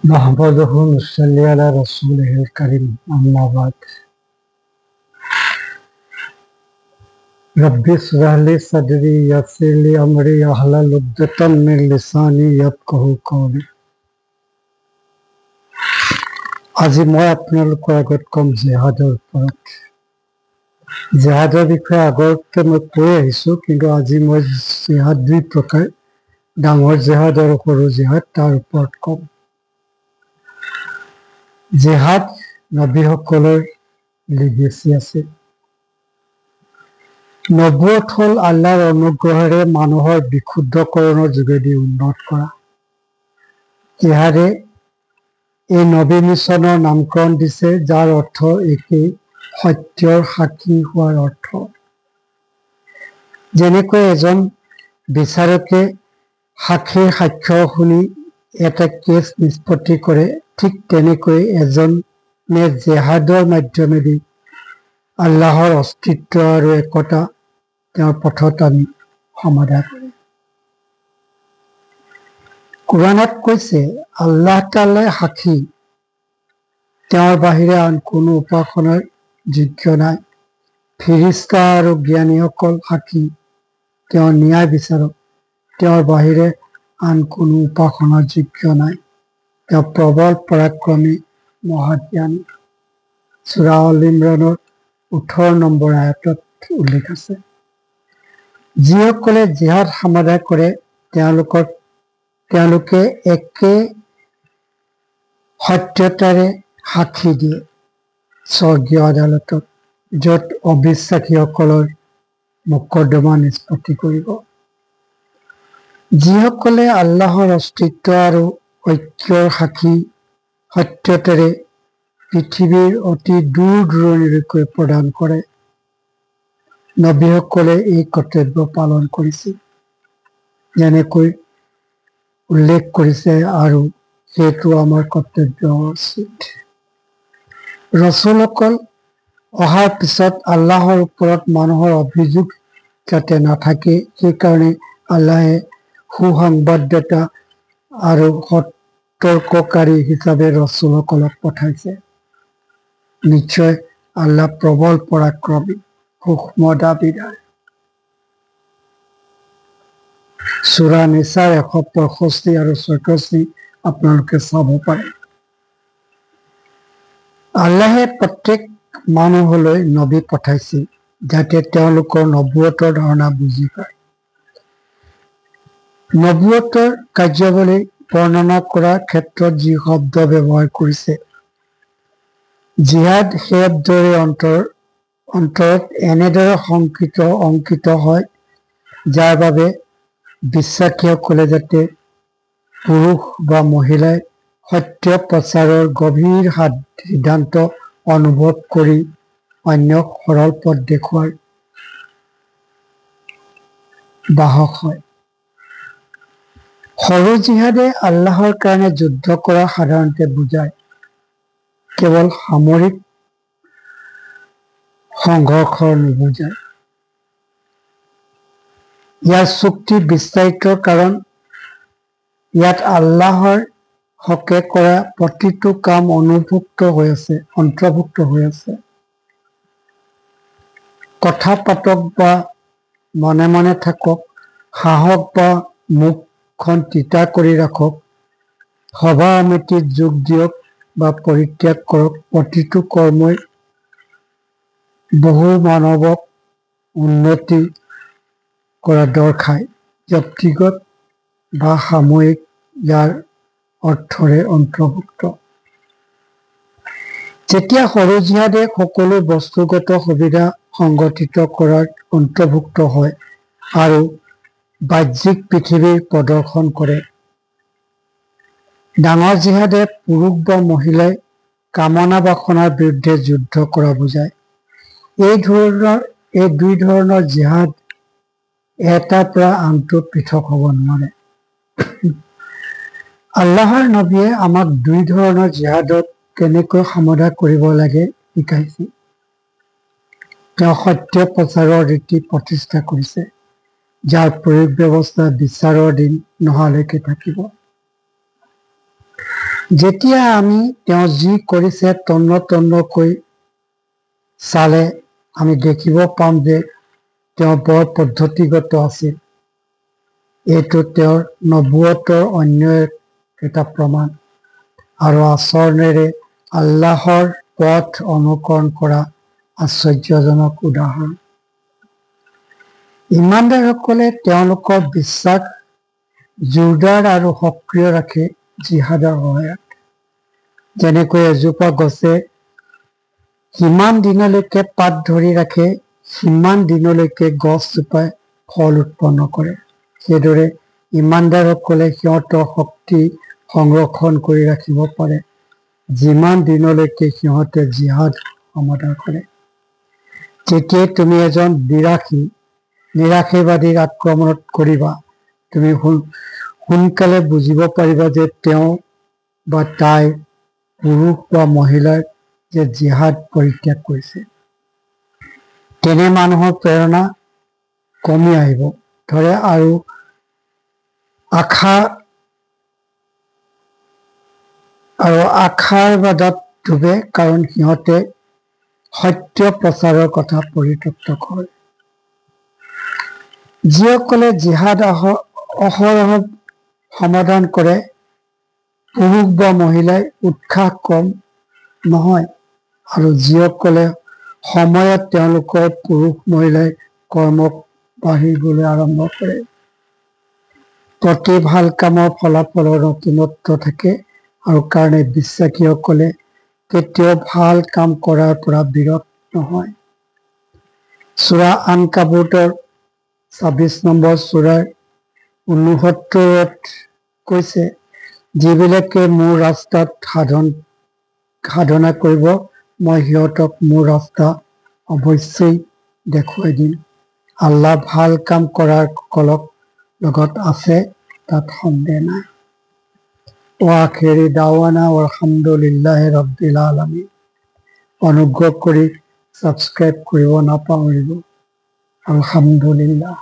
نحمده ونصلي على رسوله الكريم أما بعد رب اشرح لي صدري يسر لي أمري واحلل عقدة من لساني يفقهوا قولي আজি মই আপোনালোকৰ আগত কম জিহাদৰ ওপৰত। জিহাদৰ বিষয়ে আগতে মই কৈ আহিছোঁ, কিন্তু আজি মই জিহাদ দুই প্ৰকাৰ, ডাঙৰ জিহাদ আৰু সৰু জিহাদ, তাৰ ওপৰত কম। জিহাদ নবীসকলৰ লিগেচি আছিল। নবুৱত হ'ল আল্লাহৰ অনুগ্ৰহেৰে মানুহৰ বিশুদ্ধকৰণৰ যোগেদি উন্নত কৰা। জিহাদে এই নবী মিছনৰ নামকৰণ দিছে, যাৰ অৰ্থ একেই, সত্যৰ সাক্ষী হোৱাৰ অৰ্থ। যেনেকৈ এজন বিচাৰকে সাক্ষীৰ সাক্ষ্য শুনি এটা কেছ নিষ্পত্তি কৰে, ঠিক তেনেকৈ এজনে জেহাদৰ মাধ্যমেদি আল্লাহৰ অস্তিত্ব আৰু একতা তেওঁৰ পথত আনি সমাধা কৰে। কোৰাণত কৈছে, আল্লাহ তাআলাই সাক্ষী, তেওঁৰ বাহিৰে আন কোনো উপাসনাৰ যোগ্য নাই। ফিৰিষ্টা আৰু জ্ঞানীসকল সাক্ষী, তেওঁ ন্যায় বিচাৰক, তেওঁৰ বাহিৰে আন কোনো উপাসনাৰ যোগ্য নাই। তেওঁ প্ৰবল পৰাক্ৰমী, মহাজ্ঞানী। সূৰা আল ইমৰানৰ 18 নম্বৰ আয়াতত উল্লেখ আছে। যিসকলে জিহাদ সমাধা কৰে তেওঁলোকে একে সত্যতাৰে সাক্ষী দিয়ে স্বৰ্গীয় আদালতত, য'ত অবিশ্বাসীসকলৰ মোকদ্দমা নিষ্পত্তি কৰিব। যিসকলে আল্লাহৰ অস্তিত্ব আৰু ঐক্যৰ সাক্ষী সত্যতাৰে পৃথিৱীৰ অতি দূৰ দূৰণিলৈকে প্ৰদান কৰে, নবীসকলে এই কৰ্তব্য পালন কৰিছিল, যেনেকৈ উল্লেখ কৰিছে, আৰু সেইটো আমাৰ কৰ্তব্য উচিত। ৰসূলসকল অহাৰ পিছত আল্লাহৰ ওপৰত মানুহৰ অভিযোগ যাতে নাথাকে, সেইকাৰণে আল্লাহে সুসংবাদদাতা আৰু সতৰ্ককাৰী হিচাপে ৰসূলসকলক পঠাইছে। নিশ্চয় আল্লাহ প্ৰবল পৰাক্ৰমী, সূক্ষ্ম দাবীদাৰ। সূৰা নিছাৰ 165 আৰু 66 আপোনালোকে চাব পাৰে। আল্লাহে প্ৰত্যেক মানুহলৈ নবী পঠাইছিল, যাতে তেওঁলোকৰ নবুৱতৰ ধাৰণা বুজি পায়। নবুৱতৰ কাৰ্যাৱলী বৰ্ণনা কৰাৰ ক্ষেত্ৰত যি শব্দ ব্যৱহাৰ কৰিছে, জিহাদ সেই শব্দৰে অন্তৰত এনেদৰে অংকিত হয়, যাৰ বাবে বিশ্বাসীসকলে যাতে পুৰুষ বা মহিলাই সত্য প্ৰচাৰৰ গভীৰ সিদ্ধান্ত অনুভৱ কৰি অন্যক সৰল পথ দেখুৱাৰ বাহক হয়। সৰু জিহাদে আল্লাহৰ কাৰণে যুদ্ধ কৰা সাধাৰণতে বুজায়, কেৱল সামৰিক সংঘৰ্ষ নুবুজায়। ইয়াৰ চুক্তি বিস্তাৰিত, কাৰণ ইয়াত আল্লাহৰ হকে কৰা প্ৰতিটো কাম অন্তৰ্ভুক্ত হৈ আছে। কথা পাতক বা মনে মনে থাকক, সাহস বা মুখখন তিতা কৰি ৰাখক, সভা সমিতিত যোগ দিয়ক বা পৰিত্যাগ কৰক, প্ৰতিটো কৰ্মই বহু মানৱক উন্নতি কৰা দৰ্শায়, ব্যক্তিগত বা সামূহিক ইয়াৰ অৰ্থৰে অন্তৰ্ভুক্ত। যেতিয়া সৰু জিহাদে সকলো বস্তুগত সুবিধা সংগঠিত কৰাত অন্তৰ্ভুক্ত হয় আৰু বাহ্যিক পৃথিৱীৰ প্ৰদৰ্শন কৰে, ডাঙৰ জিহাদে পুৰুষ বা মহিলাই কামনা বাসনাৰ বিৰুদ্ধে যুদ্ধ কৰা বুজায়। এই দুই ধৰণৰ জিহাদ এটাৰ পৰা আনটো পৃথক হ'ব নোৱাৰে। আল্লাহৰ নবীয়ে আমাক দুই ধৰণৰ জিহাদক কেনেকৈ সমাধা কৰিব লাগে শিকাইছে। তেওঁ সত্য প্ৰচাৰৰ ৰীতি প্ৰতিষ্ঠা কৰিছে, যাৰ প্ৰয়োগ ব্যৱস্থা বিচাৰৰ দিন নহালৈকে থাকিব। যেতিয়া আমি তেওঁ যি কৰিছে তন্ন তন্নকৈ চালে আমি দেখিব পাম যে তেওঁ বৰ পদ্ধতিগত আছিল। এইটো তেওঁৰ নবুৱতৰ অন্য এটা প্ৰমাণ আৰু আচৰণেৰে আল্লাহৰ পথ অনুকৰণ কৰা আশ্চৰ্যজনক উদাহৰণ। ইমানদাৰসকলে তেওঁলোকৰ বিশ্বাস জোৰদাৰ আৰু সক্ৰিয় ৰাখে জিহাদৰ সহায়ত। যেনেকৈ এজোপা গছে কিমান দিনলৈকে পাত ধৰি ৰাখে সিমান দিনলৈকে গছজোপাই ফল উৎপন্ন কৰে, সেইদৰে ইমানদাৰসকলে সিহঁতৰ শক্তি সংৰক্ষণ কৰি ৰাখিব পাৰে যিমান দিনলৈকে সিহঁতে জিহাদ সমাধা কৰে। যেতিয়াই তুমি এজন নিৰাশাবাদীৰ আক্ৰমণত কৰিবা, তুমি সোনকালে বুজিব পাৰিবা যে তেওঁ বা তাই পুৰুষ বা মহিলাৰ যে জিহাদ পৰিত্যাগ কৰিছে। তেনে মানুহৰ প্ৰেৰণা কমি আহিব ধৰে আৰু আশাৰ বাদত ডুবে, কাৰণ সিহঁতে সত্য প্ৰচাৰৰ কথা পৰিত্যক্ত কৰে। যিসকলে জিহাদ অহৰহ সমাধান কৰে, পুৰুষ বা মহিলাই উৎসাহ কম নহয়, আৰু যিসকলে সময়ত তেওঁলোকৰ পুৰুষ মহিলাই কৰ্মক বাঢ়িবলৈ আৰম্ভ কৰে। প্ৰতি ভাল কামৰ ফলাফলৰ নতুনত্ব থাকে আৰু কাৰণে বিশ্বাসীসকলে কেতিয়াও ভাল কাম কৰাৰ পৰা বিৰত নহয়। সূৰা আনকাবুতৰ ২৬ নম্বৰ সূৰাৰ ৬৯ত কৈছে, যিবিলাকে মোৰ ৰাস্তাত সাধনা কৰিব, মই সিহঁতক মোৰ ৰাস্তা অৱশ্যেই দেখুৱাই দিম। আল্লাহ ভাল কাম কৰাসকলৰ লগত আছে, তাত সন্দেহ নাই। আখিৰি দাৱানা আলহামদুলিল্লাহি ৰাব্বিল আলামিন। অনুগ্ৰহ কৰি ছাবস্ক্ৰাইব কৰিব নাপাহৰিব। আলহামদুলিল্লাহ।